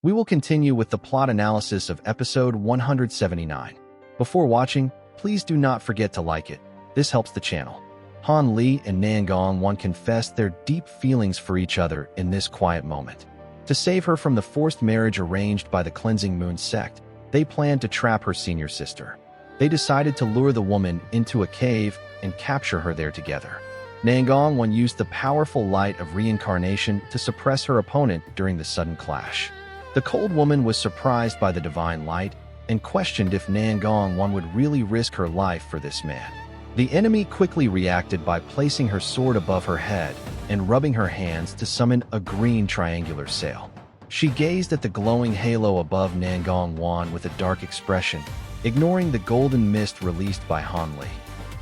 We will continue with the plot analysis of episode 179. Before watching, please do not forget to like it. This helps the channel. Li and Nangong Wan confessed their deep feelings for each other in this quiet moment. To save her from the forced marriage arranged by the Cleansing Moon Sect, they planned to trap her senior sister. They decided to lure the woman into a cave and capture her there together. Nangong Wan used the powerful light of reincarnation to suppress her opponent during the sudden clash. The cold woman was surprised by the divine light and questioned if Nangong Wan would really risk her life for this man. The enemy quickly reacted by placing her sword above her head and rubbing her hands to summon a green triangular sail. She gazed at the glowing halo above Nangong Wan with a dark expression, ignoring the golden mist released by Li.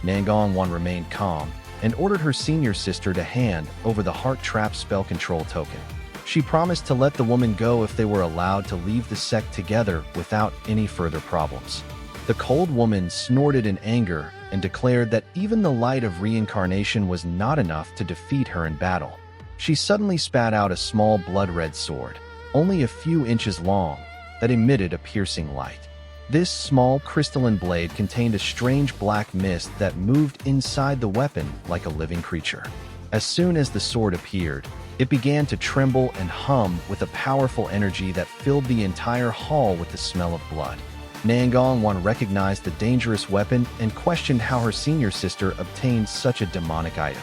Nangong Wan remained calm and ordered her senior sister to hand over the heart trap spell control token. She promised to let the woman go if they were allowed to leave the sect together without any further problems. The cold woman snorted in anger and declared that even the light of reincarnation was not enough to defeat her in battle. She suddenly spat out a small blood-red sword, only a few inches long, that emitted a piercing light. This small crystalline blade contained a strange black mist that moved inside the weapon like a living creature. As soon as the sword appeared, it began to tremble and hum with a powerful energy that filled the entire hall with the smell of blood. Nangong Wan recognized the dangerous weapon and questioned how her senior sister obtained such a demonic item.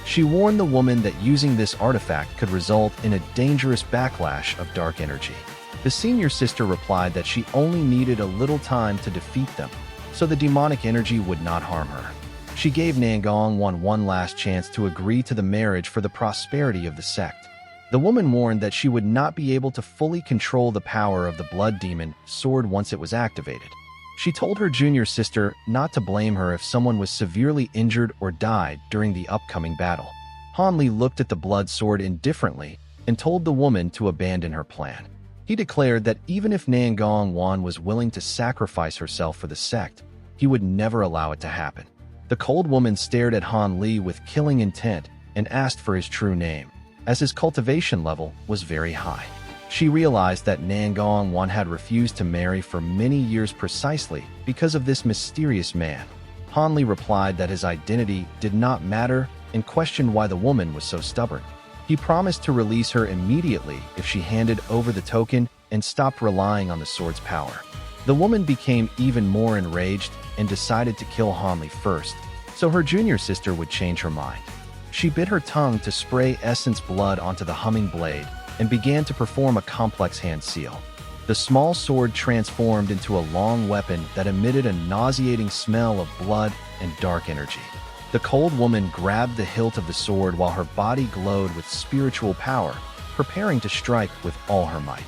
She warned the woman that using this artifact could result in a dangerous backlash of dark energy. The senior sister replied that she only needed a little time to defeat them, so the demonic energy would not harm her. She gave Nangong Wan one last chance to agree to the marriage for the prosperity of the sect. The woman warned that she would not be able to fully control the power of the blood demon sword once it was activated. She told her junior sister not to blame her if someone was severely injured or died during the upcoming battle. Li looked at the blood sword indifferently and told the woman to abandon her plan. He declared that even if Nangong Wan was willing to sacrifice herself for the sect, he would never allow it to happen. The cold woman stared at Li with killing intent and asked for his true name, as his cultivation level was very high. She realized that Nangong Wan had refused to marry for many years precisely because of this mysterious man. Li replied that his identity did not matter and questioned why the woman was so stubborn. He promised to release her immediately if she handed over the token and stopped relying on the sword's power. The woman became even more enraged and decided to kill Li first, so her junior sister would change her mind. She bit her tongue to spray essence blood onto the humming blade and began to perform a complex hand seal. The small sword transformed into a long weapon that emitted a nauseating smell of blood and dark energy. The cold woman grabbed the hilt of the sword while her body glowed with spiritual power, preparing to strike with all her might.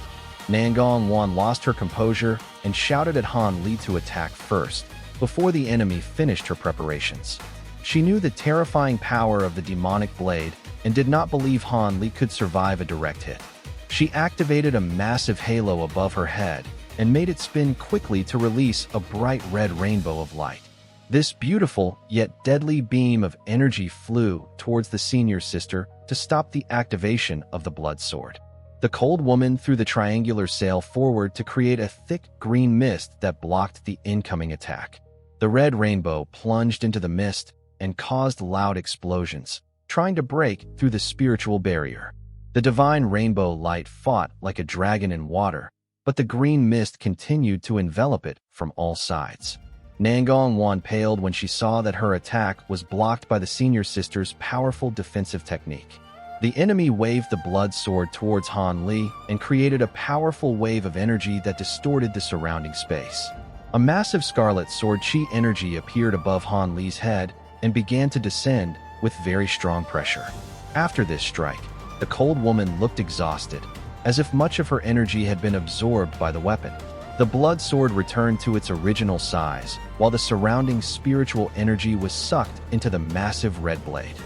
Nangong Wan lost her composure and shouted at Li to attack first, before the enemy finished her preparations. She knew the terrifying power of the demonic blade and did not believe Li could survive a direct hit. She activated a massive halo above her head and made it spin quickly to release a bright red rainbow of light. This beautiful yet deadly beam of energy flew towards the senior sister to stop the activation of the blood sword. The cold woman threw the triangular sail forward to create a thick green mist that blocked the incoming attack. The red rainbow plunged into the mist and caused loud explosions, trying to break through the spiritual barrier. The divine rainbow light fought like a dragon in water, but the green mist continued to envelop it from all sides. Nangong Wan paled when she saw that her attack was blocked by the senior sister's powerful defensive technique. The enemy waved the blood sword towards Li and created a powerful wave of energy that distorted the surrounding space. A massive scarlet sword chi energy appeared above Li's head and began to descend with very strong pressure. After this strike, the cold woman looked exhausted, as if much of her energy had been absorbed by the weapon. The blood sword returned to its original size, while the surrounding spiritual energy was sucked into the massive red blade.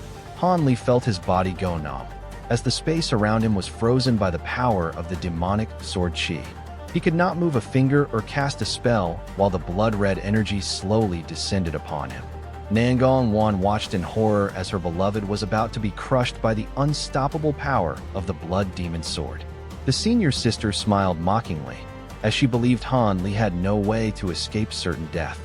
Li felt his body go numb, as the space around him was frozen by the power of the demonic sword chi. He could not move a finger or cast a spell while the blood-red energy slowly descended upon him. Nangong Wan watched in horror as her beloved was about to be crushed by the unstoppable power of the blood demon sword. The senior sister smiled mockingly, as she believed Han Li had no way to escape certain death.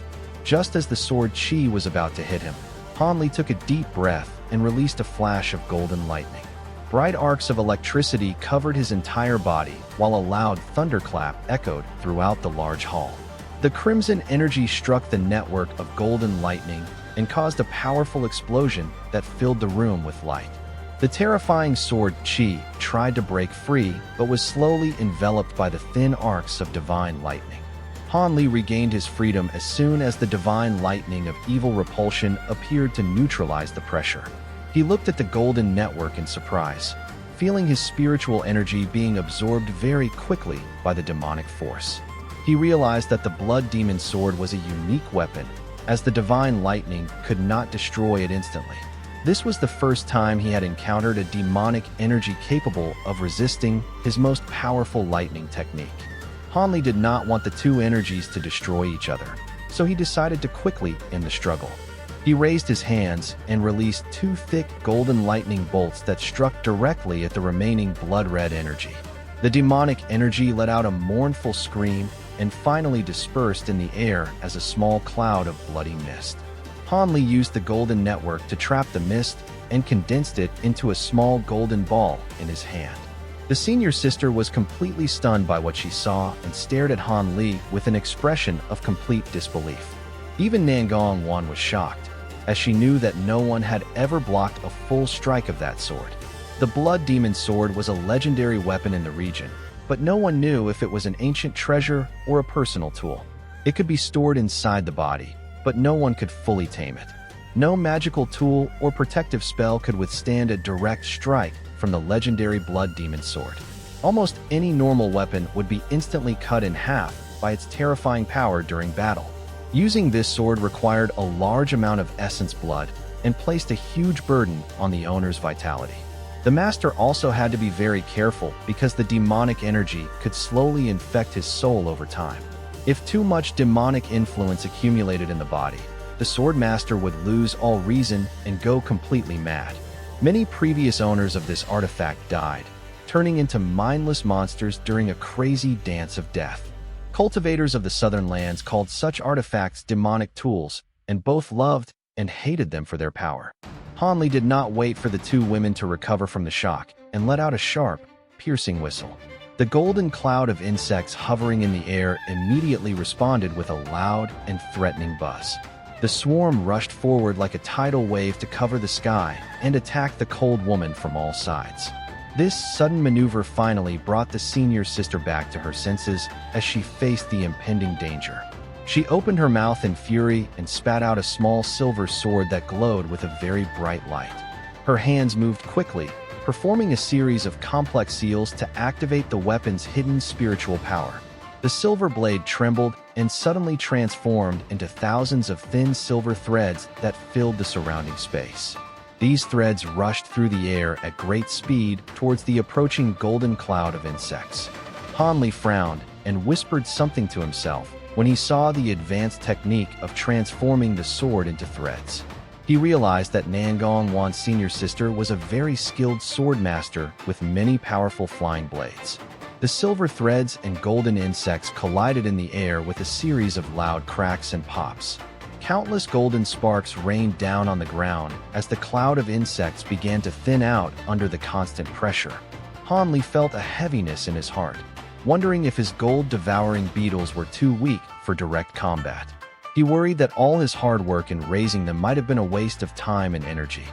Just as the sword Qi was about to hit him, Han Li took a deep breath and released a flash of golden lightning. Bright arcs of electricity covered his entire body, while a loud thunderclap echoed throughout the large hall. The crimson energy struck the network of golden lightning and caused a powerful explosion that filled the room with light. The terrifying sword Qi tried to break free, but was slowly enveloped by the thin arcs of divine lightning. Han Li regained his freedom as soon as the divine lightning of evil repulsion appeared to neutralize the pressure. He looked at the golden network in surprise, feeling his spiritual energy being absorbed very quickly by the demonic force. He realized that the blood demon sword was a unique weapon, as the divine lightning could not destroy it instantly. This was the first time he had encountered a demonic energy capable of resisting his most powerful lightning technique. Han Li did not want the two energies to destroy each other, so he decided to quickly end the struggle. He raised his hands and released two thick golden lightning bolts that struck directly at the remaining blood-red energy. The demonic energy let out a mournful scream and finally dispersed in the air as a small cloud of bloody mist. Han Li used the golden network to trap the mist and condensed it into a small golden ball in his hand. The senior sister was completely stunned by what she saw and stared at Han Li with an expression of complete disbelief. Even Nangong Wan was shocked, as she knew that no one had ever blocked a full strike of that sword. The blood demon sword was a legendary weapon in the region, but no one knew if it was an ancient treasure or a personal tool. It could be stored inside the body, but no one could fully tame it. No magical tool or protective spell could withstand a direct strike from the legendary blood demon sword. Almost any normal weapon would be instantly cut in half by its terrifying power during battle. Using this sword required a large amount of essence blood and placed a huge burden on the owner's vitality. The master also had to be very careful because the demonic energy could slowly infect his soul over time. If too much demonic influence accumulated in the body, the sword master would lose all reason and go completely mad. Many previous owners of this artifact died, turning into mindless monsters during a crazy dance of death. Cultivators of the southern lands called such artifacts demonic tools, and both loved and hated them for their power. Han Li did not wait for the two women to recover from the shock and let out a sharp, piercing whistle. The golden cloud of insects hovering in the air immediately responded with a loud and threatening buzz. The swarm rushed forward like a tidal wave to cover the sky and attack the cold woman from all sides. This sudden maneuver finally brought the senior sister back to her senses as she faced the impending danger. She opened her mouth in fury and spat out a small silver sword that glowed with a very bright light. Her hands moved quickly, performing a series of complex seals to activate the weapon's hidden spiritual power. The silver blade trembled and suddenly transformed into thousands of thin silver threads that filled the surrounding space. These threads rushed through the air at great speed towards the approaching golden cloud of insects. Han Li frowned and whispered something to himself when he saw the advanced technique of transforming the sword into threads. He realized that Nangong Wan's senior sister was a very skilled sword master with many powerful flying blades. The silver threads and golden insects collided in the air with a series of loud cracks and pops. Countless golden sparks rained down on the ground as the cloud of insects began to thin out under the constant pressure. Han Li felt a heaviness in his heart, wondering if his gold-devouring beetles were too weak for direct combat. He worried that all his hard work in raising them might have been a waste of time and energy.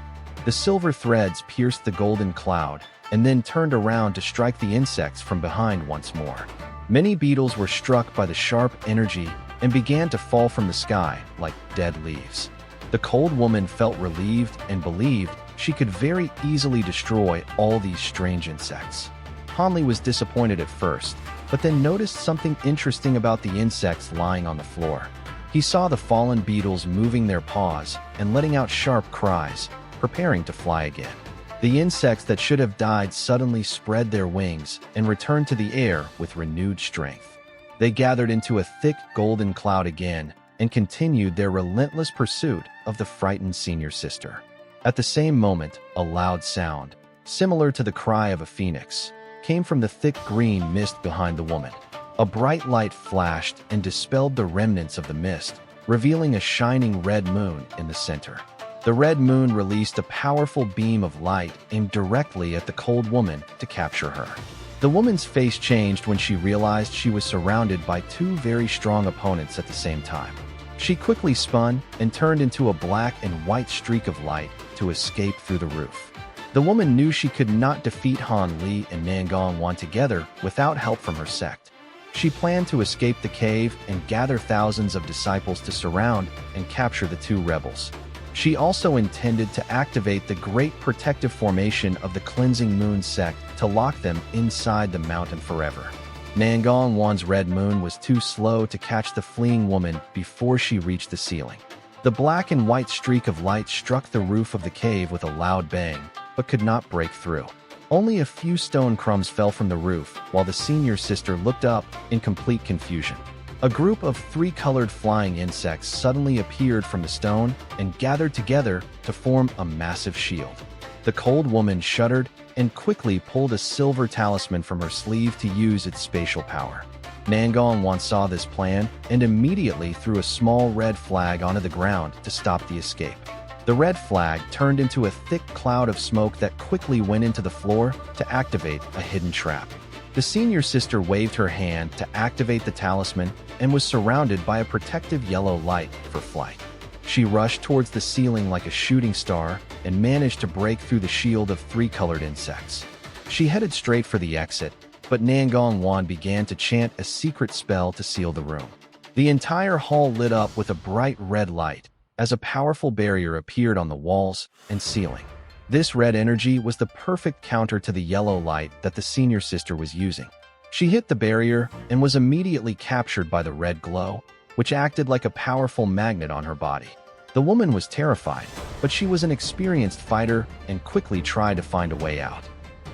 The silver threads pierced the golden cloud and then turned around to strike the insects from behind once more. Many beetles were struck by the sharp energy and began to fall from the sky like dead leaves. The cold woman felt relieved and believed she could very easily destroy all these strange insects. Han Li was disappointed at first, but then noticed something interesting about the insects lying on the floor. He saw the fallen beetles moving their paws and letting out sharp cries, preparing to fly again. The insects that should have died suddenly spread their wings and returned to the air with renewed strength. They gathered into a thick golden cloud again and continued their relentless pursuit of the frightened senior sister. At the same moment, a loud sound, similar to the cry of a phoenix, came from the thick green mist behind the woman. A bright light flashed and dispelled the remnants of the mist, revealing a shining red moon in the center. The red moon released a powerful beam of light aimed directly at the cold woman to capture her. The woman's face changed when she realized she was surrounded by two very strong opponents at the same time. She quickly spun and turned into a black and white streak of light to escape through the roof. The woman knew she could not defeat Li and Nangong Wan together without help from her sect. She planned to escape the cave and gather thousands of disciples to surround and capture the two rebels. She also intended to activate the Great Protective Formation of the Cleansing Moon Sect to lock them inside the mountain forever. Nangong Wan's red moon was too slow to catch the fleeing woman before she reached the ceiling. The black and white streak of light struck the roof of the cave with a loud bang, but could not break through. Only a few stone crumbs fell from the roof while the senior sister looked up in complete confusion. A group of three-colored flying insects suddenly appeared from the stone and gathered together to form a massive shield. The cold woman shuddered and quickly pulled a silver talisman from her sleeve to use its spatial power. Nangong Wan saw this plan and immediately threw a small red flag onto the ground to stop the escape. The red flag turned into a thick cloud of smoke that quickly went into the floor to activate a hidden trap. The senior sister waved her hand to activate the talisman and was surrounded by a protective yellow light for flight. She rushed towards the ceiling like a shooting star and managed to break through the shield of three-colored insects. She headed straight for the exit, but Nangong Wan began to chant a secret spell to seal the room. The entire hall lit up with a bright red light as a powerful barrier appeared on the walls and ceiling. This red energy was the perfect counter to the yellow light that the senior sister was using. She hit the barrier and was immediately captured by the red glow, which acted like a powerful magnet on her body. The woman was terrified, but she was an experienced fighter and quickly tried to find a way out.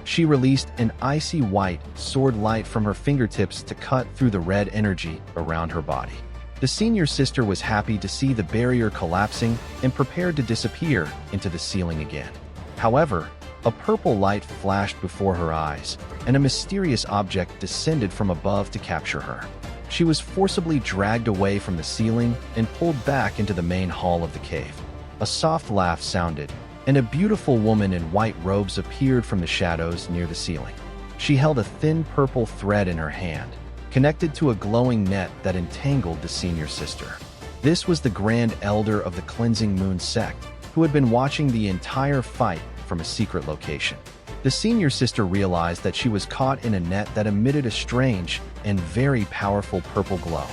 She released an icy white sword light from her fingertips to cut through the red energy around her body. The senior sister was happy to see the barrier collapsing and prepared to disappear into the ceiling again. However, a purple light flashed before her eyes, and a mysterious object descended from above to capture her. She was forcibly dragged away from the ceiling and pulled back into the main hall of the cave. A soft laugh sounded, and a beautiful woman in white robes appeared from the shadows near the ceiling. She held a thin purple thread in her hand, connected to a glowing net that entangled the senior sister. This was the Grand Elder of the Cleansing Moon Sect, who had been watching the entire fight from a secret location. The senior sister realized that she was caught in a net that emitted a strange and very powerful purple glow.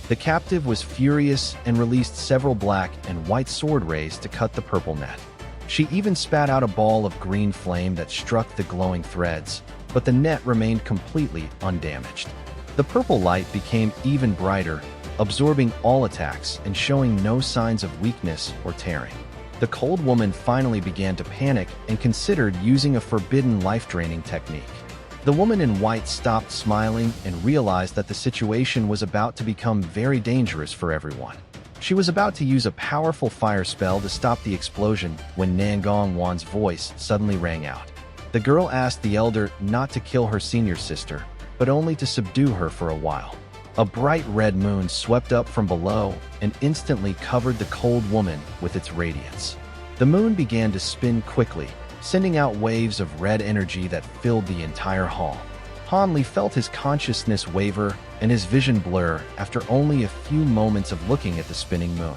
The captive was furious and released several black and white sword rays to cut the purple net. She even spat out a ball of green flame that struck the glowing threads, but the net remained completely undamaged. The purple light became even brighter, absorbing all attacks and showing no signs of weakness or tearing. The cold woman finally began to panic and considered using a forbidden life-draining technique. The woman in white stopped smiling and realized that the situation was about to become very dangerous for everyone. She was about to use a powerful fire spell to stop the explosion when Nangong Wan's voice suddenly rang out. The girl asked the elder not to kill her senior sister, but only to subdue her for a while. A bright red moon swept up from below and instantly covered the cold woman with its radiance. The moon began to spin quickly, sending out waves of red energy that filled the entire hall. Li felt his consciousness waver and his vision blur after only a few moments of looking at the spinning moon.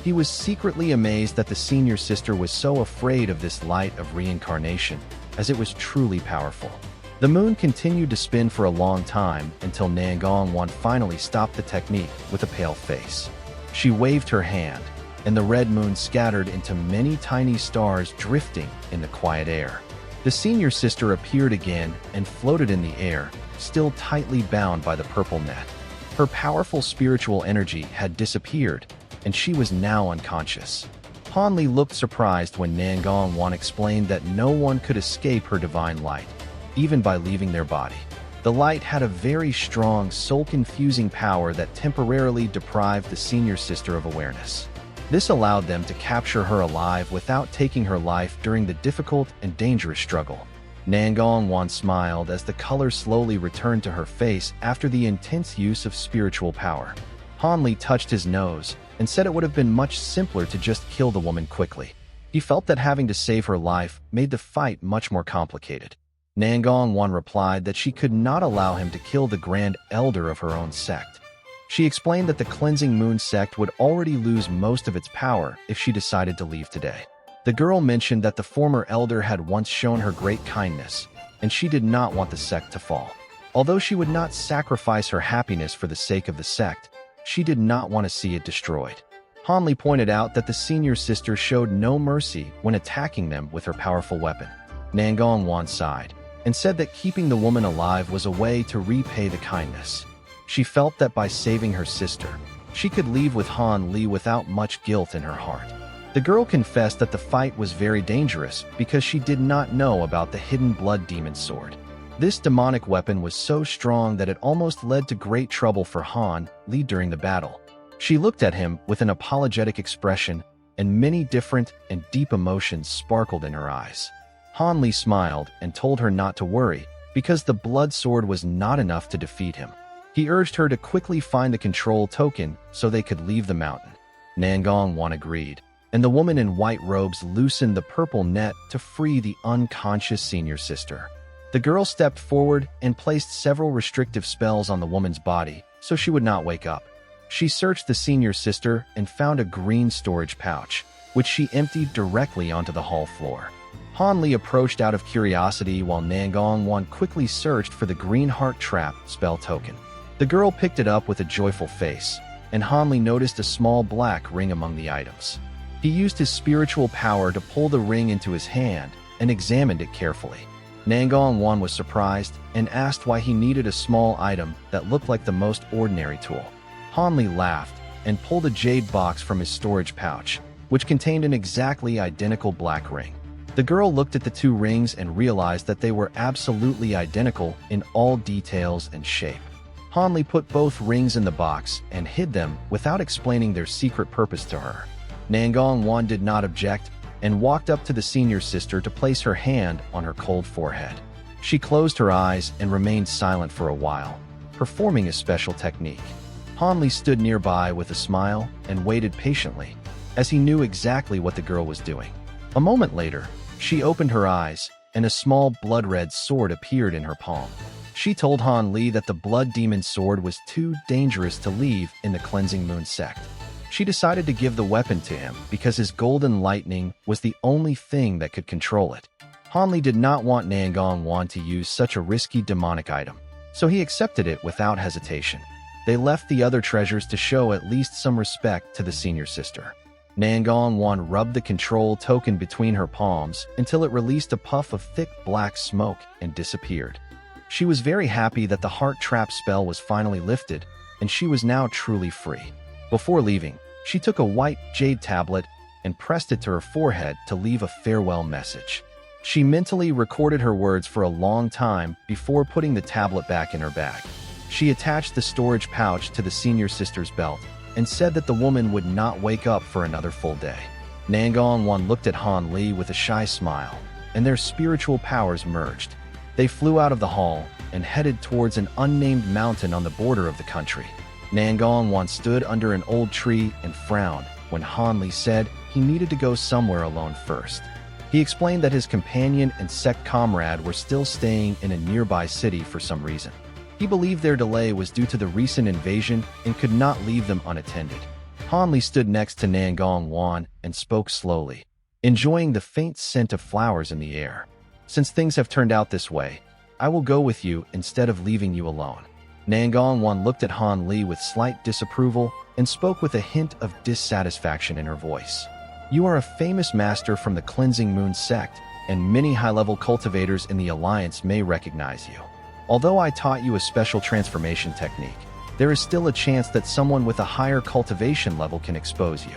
He was secretly amazed that the senior sister was so afraid of this light of reincarnation, as it was truly powerful. The moon continued to spin for a long time until Nangong Wan finally stopped the technique with a pale face. She waved her hand, and the red moon scattered into many tiny stars drifting in the quiet air. The senior sister appeared again and floated in the air, still tightly bound by the purple net. Her powerful spiritual energy had disappeared, and she was now unconscious. Li looked surprised when Nangong Wan explained that no one could escape her divine light, even by leaving their body. The light had a very strong, soul-confusing power that temporarily deprived the senior sister of awareness. This allowed them to capture her alive without taking her life during the difficult and dangerous struggle. Nangong Wan smiled as the color slowly returned to her face after the intense use of spiritual power. Han Li touched his nose and said it would have been much simpler to just kill the woman quickly. He felt that having to save her life made the fight much more complicated. Nangong Wan replied that she could not allow him to kill the Grand Elder of her own sect. She explained that the Cleansing Moon Sect would already lose most of its power if she decided to leave today. The girl mentioned that the former elder had once shown her great kindness, and she did not want the sect to fall. Although she would not sacrifice her happiness for the sake of the sect, she did not want to see it destroyed. Han Li pointed out that the senior sister showed no mercy when attacking them with her powerful weapon. Nangong Wan sighed and said that keeping the woman alive was a way to repay the kindness. She felt that by saving her sister, she could leave with Han Li without much guilt in her heart. The girl confessed that the fight was very dangerous because she did not know about the hidden blood demon sword. This demonic weapon was so strong that it almost led to great trouble for Han Li during the battle. She looked at him with an apologetic expression, and many different and deep emotions sparkled in her eyes. Han Li smiled and told her not to worry because the blood sword was not enough to defeat him. He urged her to quickly find the control token so they could leave the mountain. Nangong Wan agreed, and the woman in white robes loosened the purple net to free the unconscious senior sister. The girl stepped forward and placed several restrictive spells on the woman's body so she would not wake up. She searched the senior sister and found a green storage pouch, which she emptied directly onto the hall floor. Han Li approached out of curiosity while Nangong Wan quickly searched for the green heart trap spell token. The girl picked it up with a joyful face, and Han Li noticed a small black ring among the items. He used his spiritual power to pull the ring into his hand and examined it carefully. Nangong Wan was surprised and asked why he needed a small item that looked like the most ordinary tool. Han Li laughed and pulled a jade box from his storage pouch, which contained an exactly identical black ring. The girl looked at the two rings and realized that they were absolutely identical in all details and shape. Han Li put both rings in the box and hid them without explaining their secret purpose to her. Nangong Wan did not object and walked up to the senior sister to place her hand on her cold forehead. She closed her eyes and remained silent for a while, performing a special technique. Han Li stood nearby with a smile and waited patiently, as he knew exactly what the girl was doing. A moment later, she opened her eyes, and a small blood-red sword appeared in her palm. She told Han Li that the blood demon sword was too dangerous to leave in the Cleansing Moon Sect. She decided to give the weapon to him because his golden lightning was the only thing that could control it. Han Li did not want Nangong Wan to use such a risky demonic item, so he accepted it without hesitation. They left the other treasures to show at least some respect to the senior sister. Nangong Wan rubbed the control token between her palms until it released a puff of thick black smoke and disappeared. She was very happy that the heart trap spell was finally lifted, and she was now truly free. Before leaving, she took a white jade tablet and pressed it to her forehead to leave a farewell message. She mentally recorded her words for a long time before putting the tablet back in her bag. She attached the storage pouch to the senior sister's belt and said that the woman would not wake up for another full day. Nangong Wan looked at Han Li with a shy smile, and their spiritual powers merged. They flew out of the hall and headed towards an unnamed mountain on the border of the country. Nangong Wan stood under an old tree and frowned when Han Li said he needed to go somewhere alone first. He explained that his companion and sect comrade were still staying in a nearby city for some reason. He believed their delay was due to the recent invasion and could not leave them unattended. Han Li stood next to Nangong Wan and spoke slowly, enjoying the faint scent of flowers in the air. Since things have turned out this way, I will go with you instead of leaving you alone. Nangong Wan looked at Han Li with slight disapproval and spoke with a hint of dissatisfaction in her voice. You are a famous master from the Cleansing Moon Sect, and many high-level cultivators in the Alliance may recognize you. Although I taught you a special transformation technique, there is still a chance that someone with a higher cultivation level can expose you.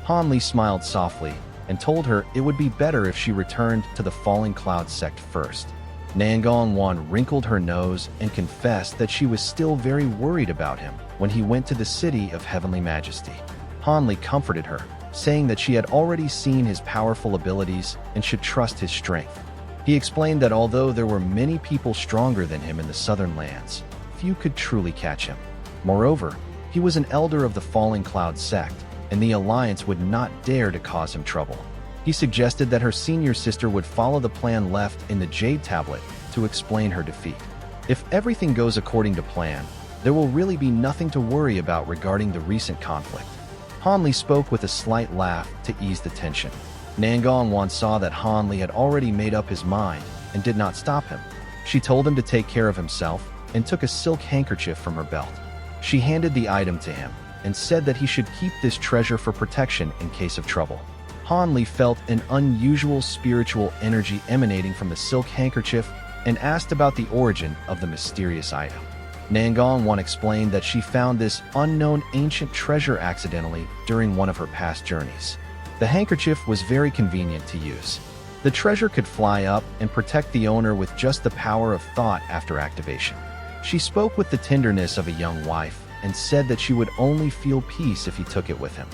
Han Li smiled softly and told her it would be better if she returned to the Falling Cloud sect first. Nangong Wan wrinkled her nose and confessed that she was still very worried about him when he went to the city of Heavenly Majesty. Han Li comforted her, saying that she had already seen his powerful abilities and should trust his strength. He explained that although there were many people stronger than him in the southern lands, few could truly catch him. Moreover, he was an elder of the Falling Cloud sect, and the Alliance would not dare to cause him trouble. He suggested that her senior sister would follow the plan left in the Jade Tablet to explain her defeat. If everything goes according to plan, there will really be nothing to worry about regarding the recent conflict. Han Li spoke with a slight laugh to ease the tension. Nangong Wan saw that Han Li had already made up his mind and did not stop him. She told him to take care of himself and took a silk handkerchief from her belt. She handed the item to him and said that he should keep this treasure for protection in case of trouble. Han Li felt an unusual spiritual energy emanating from the silk handkerchief and asked about the origin of the mysterious item. Nangong Wan explained that she found this unknown ancient treasure accidentally during one of her past journeys. The handkerchief was very convenient to use. The treasure could fly up and protect the owner with just the power of thought after activation. She spoke with the tenderness of a young wife and said that she would only feel peace if he took it with him.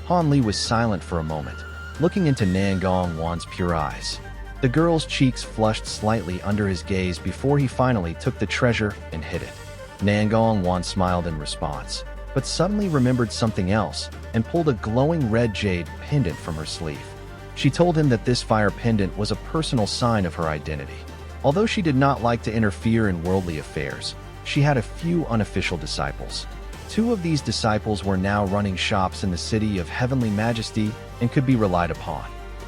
Han Li was silent for a moment, looking into Nangong Wan's pure eyes. The girl's cheeks flushed slightly under his gaze before he finally took the treasure and hid it. Nangong Wan smiled in response, but suddenly remembered something else and pulled a glowing red jade pendant from her sleeve. She told him that this fire pendant was a personal sign of her identity. Although she did not like to interfere in worldly affairs, she had a few unofficial disciples. Two of these disciples were now running shops in the city of Heavenly Majesty and could be relied upon.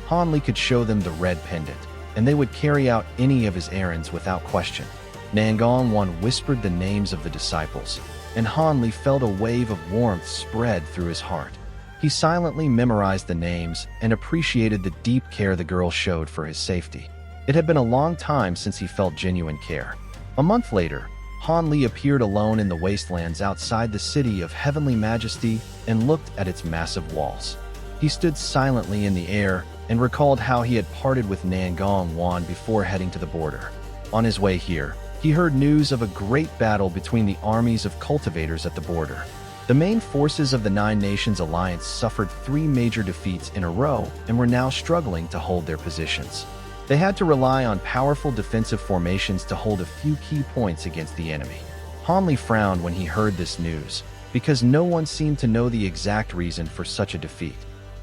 Han Li could show them the red pendant, and they would carry out any of his errands without question. Nangong Wan whispered the names of the disciples, and Han Li felt a wave of warmth spread through his heart. He silently memorized the names and appreciated the deep care the girl showed for his safety. It had been a long time since he felt genuine care. A month later, Han Li appeared alone in the wastelands outside the city of Heavenly Majesty and looked at its massive walls. He stood silently in the air and recalled how he had parted with Nangong Wan before heading to the border. On his way here, he heard news of a great battle between the armies of cultivators at the border. The main forces of the Nine Nations Alliance suffered 3 major defeats in a row and were now struggling to hold their positions. They had to rely on powerful defensive formations to hold a few key points against the enemy. Han Li frowned when he heard this news, because no one seemed to know the exact reason for such a defeat.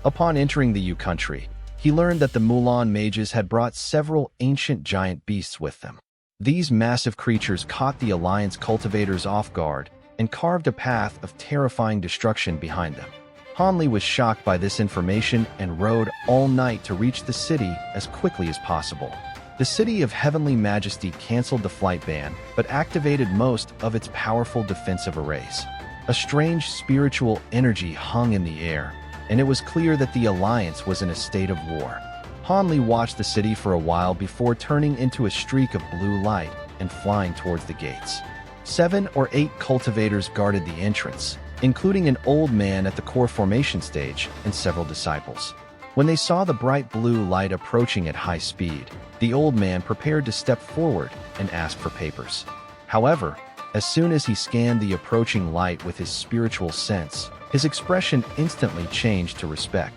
Upon entering the Yu country, he learned that the Moulan mages had brought several ancient giant beasts with them. These massive creatures caught the Alliance cultivators off guard and carved a path of terrifying destruction behind them. Han Li was shocked by this information and rode all night to reach the city as quickly as possible. The city of Heavenly Majesty canceled the flight ban, but activated most of its powerful defensive arrays. A strange spiritual energy hung in the air, and it was clear that the Alliance was in a state of war. Han Li watched the city for a while before turning into a streak of blue light and flying towards the gates. 7 or 8 cultivators guarded the entrance, including an old man at the core formation stage and several disciples. When they saw the bright blue light approaching at high speed, the old man prepared to step forward and ask for papers. However, as soon as he scanned the approaching light with his spiritual sense, his expression instantly changed to respect.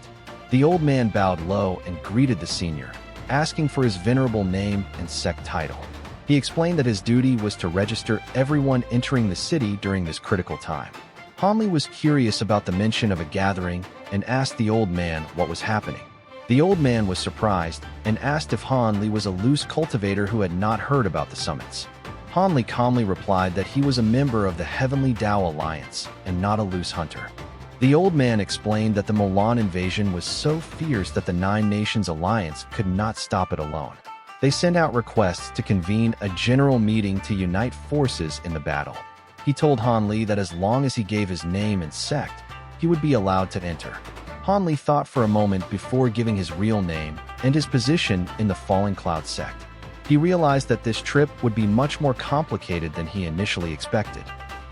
The old man bowed low and greeted the senior, asking for his venerable name and sect title. He explained that his duty was to register everyone entering the city during this critical time. Han Li was curious about the mention of a gathering and asked the old man what was happening. The old man was surprised and asked if Han Li was a loose cultivator who had not heard about the summits. Han Li calmly replied that he was a member of the Heavenly Dao Alliance and not a loose hunter. The old man explained that the Moulan invasion was so fierce that the Nine Nations Alliance could not stop it alone. They sent out requests to convene a general meeting to unite forces in the battle. He told Han Li that as long as he gave his name and sect, he would be allowed to enter. Han Li thought for a moment before giving his real name and his position in the Falling Cloud sect. He realized that this trip would be much more complicated than he initially expected.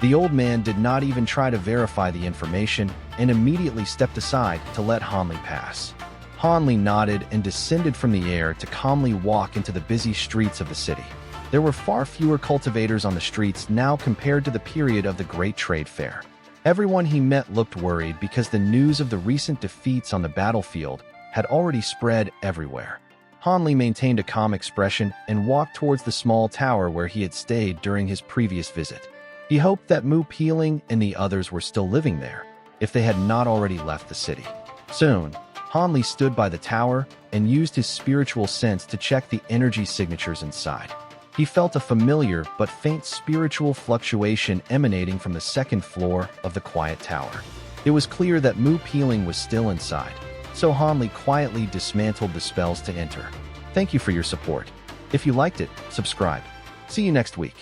The old man did not even try to verify the information and immediately stepped aside to let Han Li pass. Han Li nodded and descended from the air to calmly walk into the busy streets of the city. There were far fewer cultivators on the streets now compared to the period of the Great Trade Fair. Everyone he met looked worried because the news of the recent defeats on the battlefield had already spread everywhere. Han Li maintained a calm expression and walked towards the small tower where he had stayed during his previous visit. He hoped that Mu Peeling and the others were still living there, if they had not already left the city. Soon, Han Li stood by the tower and used his spiritual sense to check the energy signatures inside. He felt a familiar but faint spiritual fluctuation emanating from the second floor of the quiet tower. It was clear that Mu Peeling was still inside, so Han Li quietly dismantled the spells to enter. Thank you for your support. If you liked it, subscribe. See you next week.